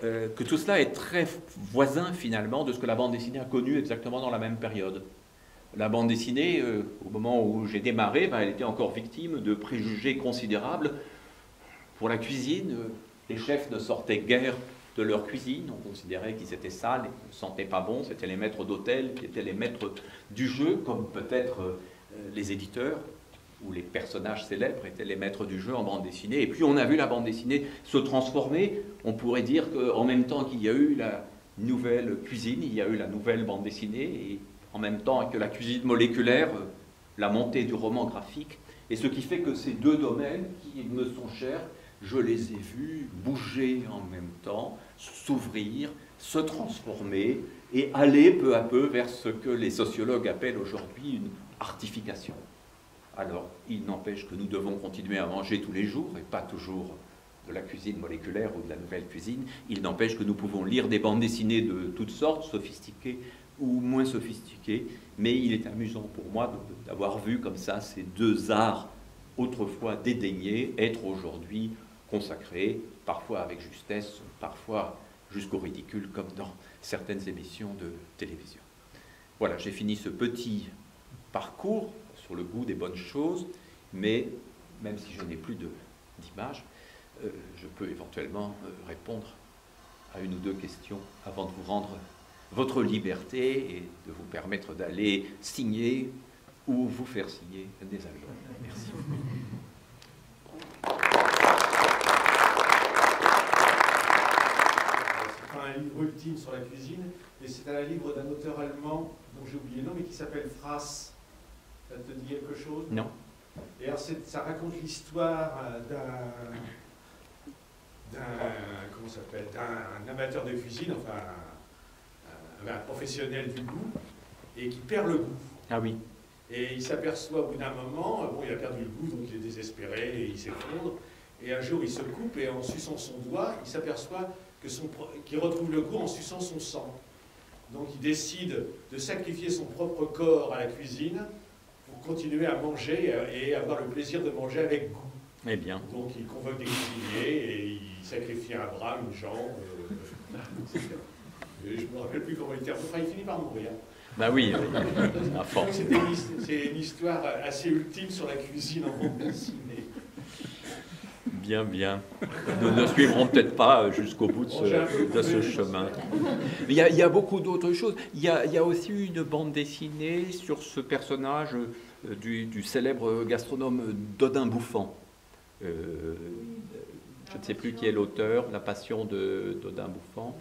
que tout cela est très voisin finalement de ce que la bande dessinée a connu exactement dans la même période. La bande dessinée, au moment où j'ai démarré, elle était encore victime de préjugés considérables. Pour la cuisine, les chefs ne sortaient guère de leur cuisine, on considérait qu'ils étaient sales et ne sentaient pas bon, c'était les maîtres d'hôtel qui étaient les maîtres du jeu, comme peut-être les éditeurs ou les personnages célèbres étaient les maîtres du jeu en bande dessinée. Et puis on a vu la bande dessinée se transformer. On pourrait dire qu'en même temps qu'il y a eu la nouvelle cuisine, il y a eu la nouvelle bande dessinée, et en même temps que la cuisine moléculaire, la montée du roman graphique. Et ce qui fait que ces 2 domaines qui me sont chers, je les ai vus bouger en même temps, s'ouvrir, se transformer et aller peu à peu vers ce que les sociologues appellent aujourd'hui une artification. Alors, il n'empêche que nous devons continuer à manger tous les jours, et pas toujours de la cuisine moléculaire ou de la nouvelle cuisine. Il n'empêche que nous pouvons lire des bandes dessinées de toutes sortes, sophistiquées ou moins sophistiquées, mais il est amusant pour moi d'avoir vu comme ça ces 2 arts autrefois dédaignés être aujourd'hui consacrés, parfois avec justesse, parfois jusqu'au ridicule, comme dans certaines émissions de télévision. Voilà, j'ai fini ce petit parcours sur le goût des bonnes choses, mais même si je n'ai plus d'image, je peux éventuellement répondre à 1 ou 2 questions avant de vous rendre votre liberté et de vous permettre d'aller signer ou vous faire signer des albums. Merci. C'est un livre ultime sur la cuisine, et c'est un livre d'un auteur allemand dont j'ai oublié le nom, mais qui s'appelle Frass. Ça te dit quelque chose? Non. Et alors ça raconte l'histoire d'un amateur de cuisine, enfin un professionnel du goût, et qui perd le goût. Ah oui. Et il s'aperçoit au bout d'un moment, bon, il a perdu le goût, donc il est désespéré et il s'effondre. Et un jour, il se coupe et en suçant son doigt, il s'aperçoit qu'il retrouve le goût en suçant son sang. Donc il décide de sacrifier son propre corps à la cuisine pour continuer à manger et avoir le plaisir de manger avec goût. Eh bien. Donc il convoque des cuisiniers et il sacrifie un bras, une jambe. Et je ne me rappelle plus comment il termine. Enfin, il finit par mourir. Ben oui, à force. C'est une histoire assez ultime sur la cuisine en bande dessinée. Bien, bien. Nous ne suivrons peut-être pas jusqu'au bout de ce chemin. Mais il y a beaucoup d'autres choses. Il y a aussi une bande dessinée sur ce personnage du célèbre gastronome Dodin Bouffant. Je ne sais plus qui est l'auteur, La Passion de Dodin Bouffant.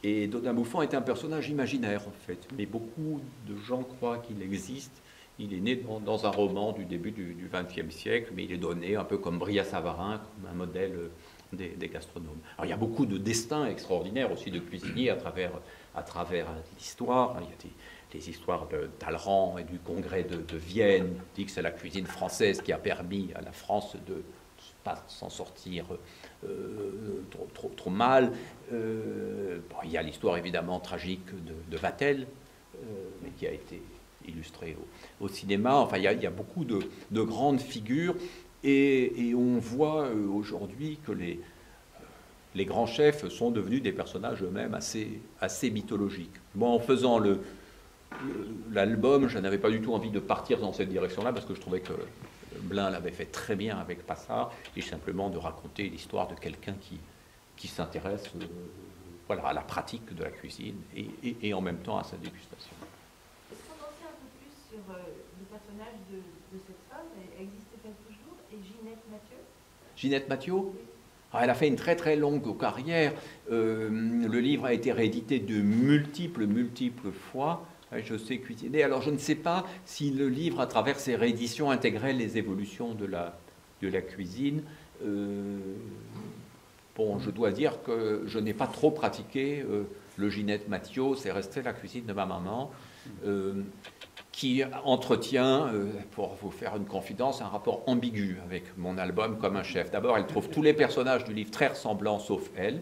Et Dodin Bouffant est un personnage imaginaire, en fait. Mais beaucoup de gens croient qu'il existe. Il est né dans un roman du début du XXe siècle, mais il est donné un peu comme Brillat-Savarin, comme un modèle des gastronomes. Alors il y a beaucoup de destins extraordinaires aussi de cuisiniers à travers l'histoire. Il y a des histoires de Talleyrand et du congrès de Vienne. On dit que c'est la cuisine française qui a permis à la France de pas s'en sortir trop mal. Bon, il y a l'histoire évidemment tragique de Vatel, mais qui a été illustrée au cinéma. Enfin, il y a beaucoup de grandes figures, et on voit aujourd'hui que les grands chefs sont devenus des personnages eux-mêmes assez mythologiques. Moi, en faisant l'album, je n'avais pas du tout envie de partir dans cette direction-là, parce que je trouvais que Blin l'avait fait très bien avec Passard, et simplement de raconter l'histoire de quelqu'un qui s'intéresse voilà, à la pratique de la cuisine et en même temps à sa dégustation. Est-ce qu'on en sait un peu plus sur le personnage de cette femme? Existe-t-elle toujours? Et Ginette Mathieu? Ginette Mathieu? Oui. Elle a fait une très très longue carrière. Le livre a été réédité de multiples fois. Je sais cuisiner. Alors je ne sais pas si le livre, à travers ses rééditions, intégrait les évolutions de la cuisine. Bon, je dois dire que je n'ai pas trop pratiqué le Ginette Mathieu. C'est resté la cuisine de ma maman, qui entretient, pour vous faire une confidence, un rapport ambigu avec mon album Comme un chef. D'abord, elle trouve tous les personnages du livre très ressemblants, sauf elle.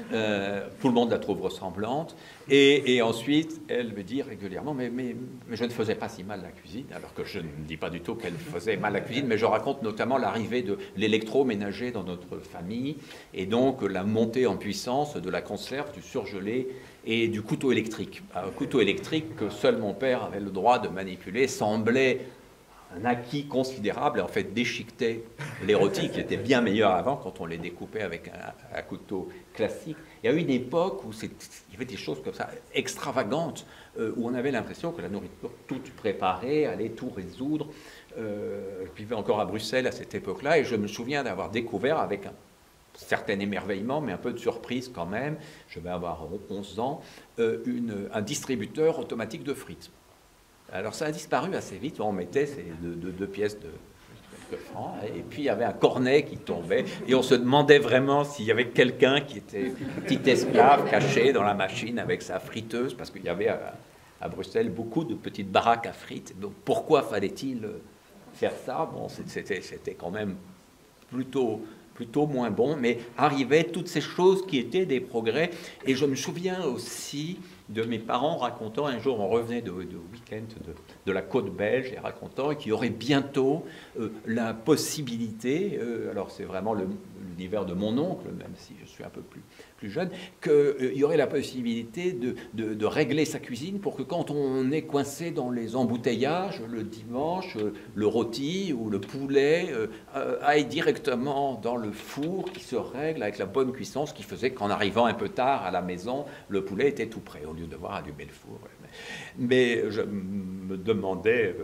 Tout le monde la trouve ressemblante. Et ensuite, elle me dit régulièrement, mais je ne faisais pas si mal la cuisine, alors que je ne dis pas du tout qu'elle faisait mal la cuisine, mais je raconte notamment l'arrivée de l'électroménager dans notre famille, et donc la montée en puissance de la conserve, du surgelé et du couteau électrique. Un couteau électrique que seul mon père avait le droit de manipuler semblait un acquis considérable, et en fait déchiquetait les rôtis qui étaient bien meilleurs avant quand on les découpait avec un couteau classique. Il y a eu une époque où il y avait des choses comme ça extravagantes, où on avait l'impression que la nourriture toute préparée allait tout résoudre. Je vivais encore à Bruxelles à cette époque-là, et je me souviens d'avoir découvert avec un certain émerveillement, mais un peu de surprise quand même, je vais avoir 11 ans, un distributeur automatique de frites. Alors ça a disparu assez vite, on mettait ces deux pièces de quelques francs, et puis il y avait un cornet qui tombait, et on se demandait vraiment s'il y avait quelqu'un qui était un petit esclave caché dans la machine avec sa friteuse, parce qu'il y avait à Bruxelles beaucoup de petites baraques à frites, donc pourquoi fallait-il faire ça? Bon, c'était quand même plutôt moins bon, mais arrivaient toutes ces choses qui étaient des progrès. Et je me souviens aussi de mes parents racontant, un jour on revenait de week-end de la côte belge, et racontant qu'il y aurait bientôt la possibilité, alors c'est vraiment l'univers de mon oncle, même si je suis un peu plus jeune, qu'il y aurait la possibilité de régler sa cuisine pour que quand on est coincé dans les embouteillages le dimanche, le rôti ou le poulet aille directement dans le four qui se règle avec la bonne cuisson, ce qui faisait qu'en arrivant un peu tard à la maison, le poulet était tout prêt, au lieu de devoir allumer le four. Mais je me demandais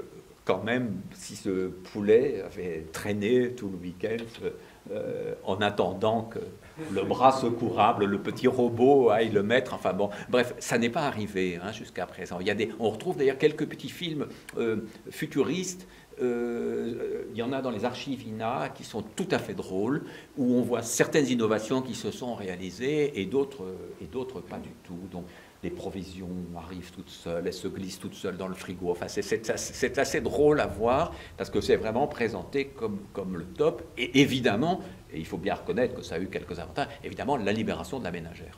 quand même si ce poulet avait traîné tout le week-end en attendant que le bras secourable, le petit robot aille le mettre. Enfin bon, bref, ça n'est pas arrivé jusqu'à présent. On retrouve d'ailleurs quelques petits films futuristes. Il y en a dans les archives INA qui sont tout à fait drôles, où on voit certaines innovations qui se sont réalisées et d'autres pas du tout. Donc les provisions arrivent toutes seules, elles se glissent toutes seules dans le frigo. Enfin, c'est assez drôle à voir, parce que c'est vraiment présenté comme le top. Et évidemment, et il faut bien reconnaître que ça a eu quelques avantages, évidemment la libération de la ménagère.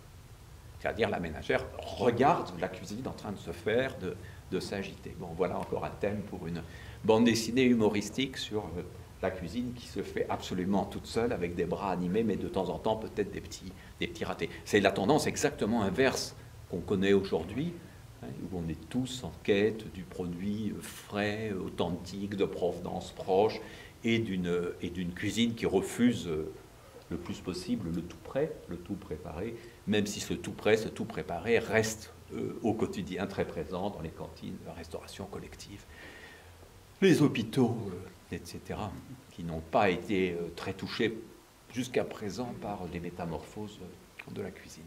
C'est-à-dire la ménagère regarde la cuisine en train de se faire, de s'agiter. Bon, voilà encore un thème pour une bande dessinée humoristique sur la cuisine qui se fait absolument toute seule, avec des bras animés, mais de temps en temps peut-être des petits ratés. C'est la tendance exactement inverse qu'on connaît aujourd'hui, où on est tous en quête du produit frais, authentique, de provenance proche, et d'une cuisine qui refuse le plus possible le tout prêt, le tout préparé, même si ce tout prêt, ce tout préparé reste au quotidien très présent dans les cantines, la restauration collective, les hôpitaux, etc., qui n'ont pas été très touchés jusqu'à présent par les métamorphoses de la cuisine.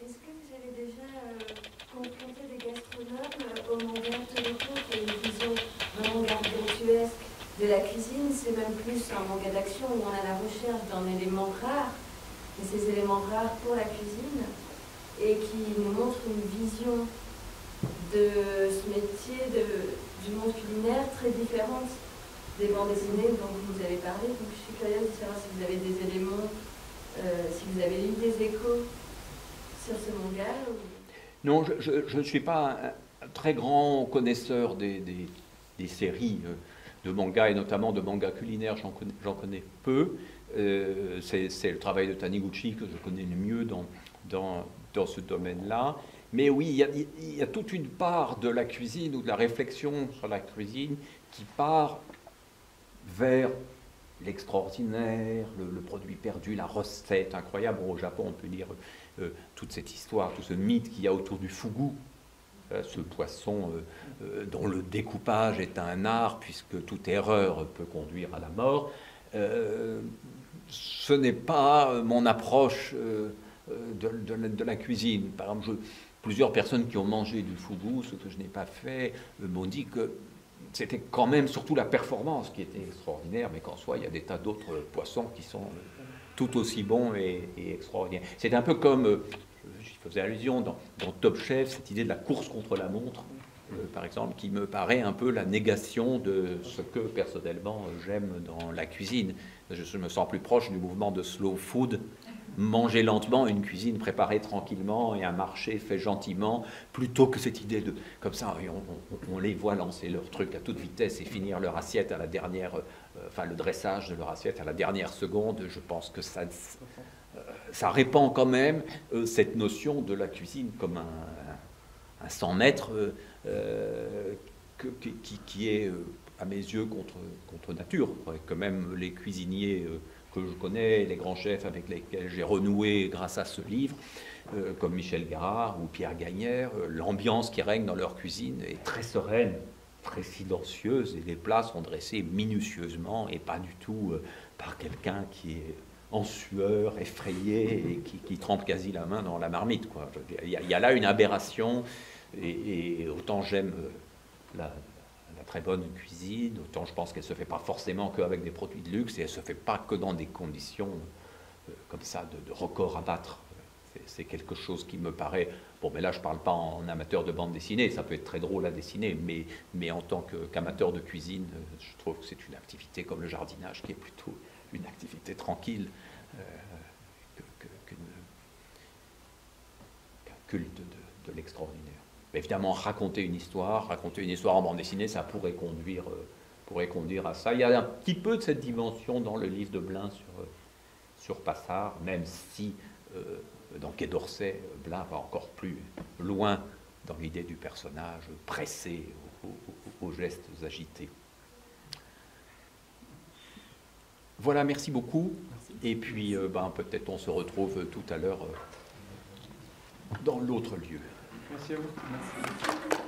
Est-ce que vous avez déjà confronter des gastronomes au manga Toriko, qui est une vision vraiment gargantuesque de la cuisine. C'est même plus un manga d'action où on a la recherche d'un élément rare, et ces éléments rares pour la cuisine, et qui nous montre une vision de ce métier, du monde culinaire très différente des bandes dessinées dont vous avez parlé. Donc je suis curieuse de savoir si vous avez des éléments, si vous avez eu des échos sur ce manga. Non, je ne suis pas un très grand connaisseur des séries de manga, et notamment de manga culinaire, j'en connais peu. C'est le travail de Taniguchi que je connais le mieux dans ce domaine-là. Mais oui, il y a toute une part de la cuisine ou de la réflexion sur la cuisine qui part vers l'extraordinaire, le produit perdu, la recette incroyable. Bon, au Japon, on peut dire toute cette histoire, tout ce mythe qu'il y a autour du fugu, ce poisson dont le découpage est un art, puisque toute erreur peut conduire à la mort. Ce n'est pas mon approche de la cuisine. Par exemple, plusieurs personnes qui ont mangé du fugu, ce que je n'ai pas fait, m'ont dit que c'était quand même surtout la performance qui était extraordinaire, mais qu'en soi, il y a des tas d'autres poissons qui sont tout aussi bons et extraordinaires. C'est un peu comme, je faisais allusion dans Top Chef, cette idée de la course contre la montre, par exemple, qui me paraît un peu la négation de ce que personnellement j'aime dans la cuisine. Je me sens plus proche du mouvement de slow food, manger lentement une cuisine préparée tranquillement et un marché fait gentiment, plutôt que cette idée de, comme ça, on les voit lancer leur truc à toute vitesse et finir leur assiette à la dernière, enfin le dressage de leur assiette à la dernière seconde. Je pense que ça répand quand même cette notion de la cuisine comme un 100 mètres qui est, à mes yeux, contre nature. Que même les cuisiniers que je connais, les grands chefs avec lesquels j'ai renoué grâce à ce livre, comme Michel Garard ou Pierre Gagnère, l'ambiance qui règne dans leur cuisine est très sereine, très silencieuse, et les plats sont dressés minutieusement et pas du tout par quelqu'un qui est en sueur, effrayé, et qui trempe quasi la main dans la marmite, quoi. Il y a là une aberration, et autant j'aime la très bonne cuisine, autant je pense qu'elle ne se fait pas forcément qu'avec des produits de luxe, et elle ne se fait pas que dans des conditions comme ça de record à battre. C'est quelque chose qui me paraît... Bon, mais là, je ne parle pas en amateur de bande dessinée, ça peut être très drôle à dessiner, mais en tant qu'amateur de cuisine, je trouve que c'est une activité comme le jardinage, qui est plutôt une activité tranquille, qu'un culte de l'extraordinaire. Mais évidemment, raconter une histoire en bande dessinée, ça pourrait conduire à ça. Il y a un petit peu de cette dimension dans le livre de Blin sur Passard, même si dans Quai d'Orsay, Blin va encore plus loin dans l'idée du personnage pressé, aux gestes agités. Voilà, merci beaucoup. Merci. Et puis, peut-être on se retrouve tout à l'heure dans l'autre lieu. Merci à vous. Merci.